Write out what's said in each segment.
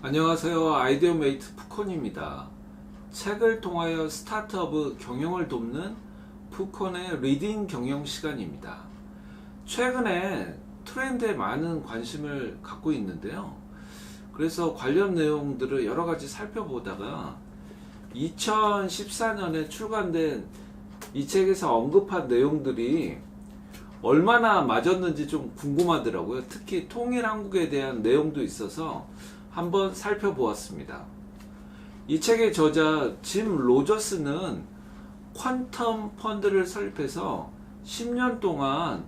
안녕하세요. 아이디어메이트 푸콘입니다. 책을 통하여 스타트업 경영을 돕는 푸콘의 리딩 경영 시간입니다. 최근에 트렌드에 많은 관심을 갖고 있는데요. 그래서 관련 내용들을 여러 가지 살펴보다가 2014년에 출간된 이 책에서 언급한 내용들이 얼마나 맞았는지 좀 궁금하더라고요. 특히 통일한국에 대한 내용도 있어서 한번 살펴보았습니다. 이 책의 저자 짐 로저스는 퀀텀 펀드를 설립해서 10년 동안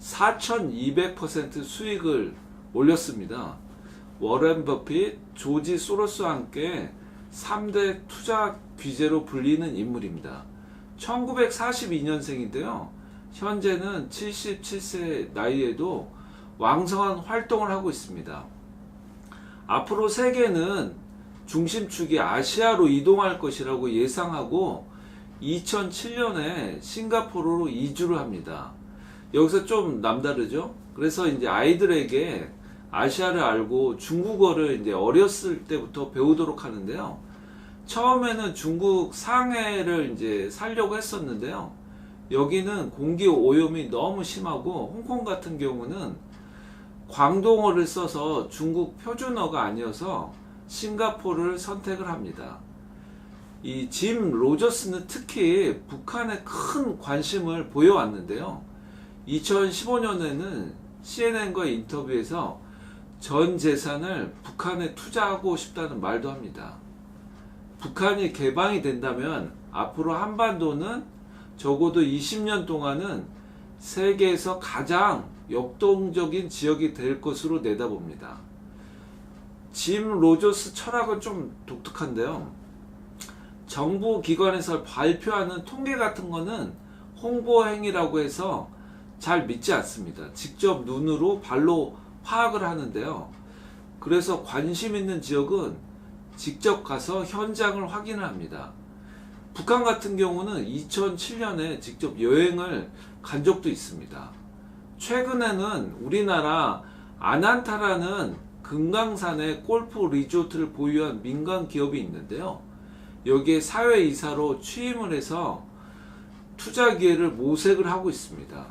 4200% 수익을 올렸습니다. 워렌 버핏, 조지 소로스와 함께 3대 투자 귀재로 불리는 인물입니다. 1942년생인데요. 현재는 77세 나이에도 왕성한 활동을 하고 있습니다. 앞으로 세계는 중심축이 아시아로 이동할 것이라고 예상하고 2007년에 싱가포르로 이주를 합니다. 여기서 좀 남다르죠? 그래서 이제 아이들에게 아시아를 알고 중국어를 이제 어렸을 때부터 배우도록 하는데요. 처음에는 중국 상해를 이제 살려고 했었는데요. 여기는 공기 오염이 너무 심하고 홍콩 같은 경우는 광동어를 써서 중국 표준어가 아니어서 싱가포르를 선택을 합니다. 이 짐 로저스는 특히 북한에 큰 관심을 보여왔는데요. 2015년에는 CNN과 인터뷰에서 전 재산을 북한에 투자하고 싶다는 말도 합니다. 북한이 개방이 된다면 앞으로 한반도는 적어도 20년 동안은 세계에서 가장 역동적인 지역이 될 것으로 내다봅니다. 짐 로저스 철학은 좀 독특한데요. 정부 기관에서 발표하는 통계 같은 거는 홍보 행위라고 해서 잘 믿지 않습니다. 직접 눈으로 발로 파악을 하는데요. 그래서 관심 있는 지역은 직접 가서 현장을 확인을 합니다. 북한 같은 경우는 2007년에 직접 여행을 간 적도 있습니다. 최근에는 우리나라 아난타라는 금강산에 골프 리조트를 보유한 민간 기업이 있는데요. 여기에 사회이사로 취임을 해서 투자 기회를 모색을 하고 있습니다.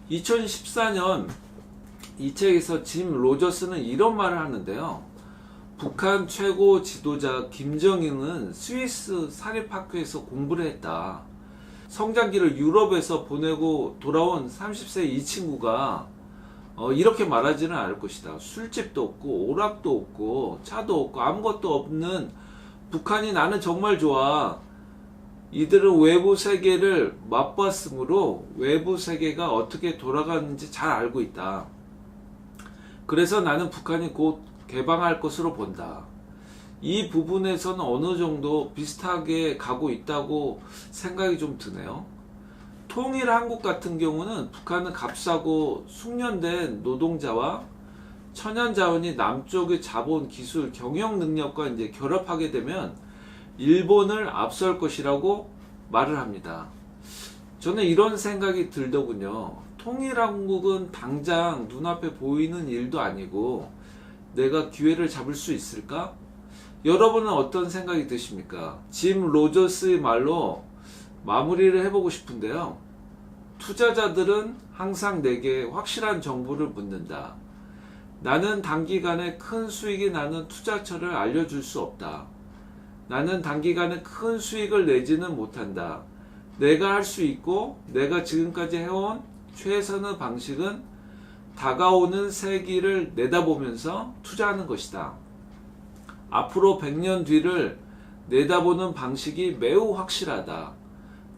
2014년 이 책에서 짐 로저스는 이런 말을 하는데요. 북한 최고 지도자 김정일은 스위스 사립학교에서 공부를 했다. 성장기를 유럽에서 보내고 돌아온 30세 이 친구가 이렇게 말하지는 않을 것이다. 술집도 없고 오락도 없고 차도 없고 아무것도 없는 북한이 나는 정말 좋아. 이들은 외부 세계를 맛봤으므로 외부 세계가 어떻게 돌아가는지 잘 알고 있다. 그래서 나는 북한이 곧 개방할 것으로 본다. 이 부분에서는 어느 정도 비슷하게 가고 있다고 생각이 좀 드네요. 통일 한국 같은 경우는 북한은 값싸고 숙련된 노동자와 천연 자원이 남쪽의 자본, 기술, 경영 능력과 이제 결합하게 되면 일본을 앞설 것이라고 말을 합니다. 저는 이런 생각이 들더군요. 통일 한국은 당장 눈앞에 보이는 일도 아니고 내가 기회를 잡을 수 있을까? 여러분은 어떤 생각이 드십니까? 짐 로저스의 말로 마무리를 해보고 싶은데요. 투자자들은 항상 내게 확실한 정보를 묻는다. 나는 단기간에 큰 수익이 나는 투자처를 알려줄 수 없다. 나는 단기간에 큰 수익을 내지는 못한다. 내가 할 수 있고 내가 지금까지 해온 최선의 방식은 다가오는 세기를 내다보면서 투자하는 것이다. 앞으로 100년 뒤를 내다보는 방식이 매우 확실하다.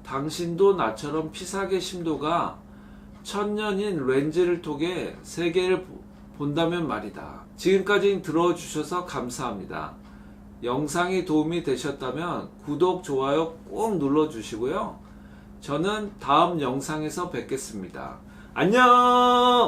당신도 나처럼 피사계 심도가 1000년인 렌즈를 통해 세계를 본다면 말이다. 지금까지 들어주셔서 감사합니다. 영상이 도움이 되셨다면 구독, 좋아요 꼭 눌러주시고요. 저는 다음 영상에서 뵙겠습니다. 안녕!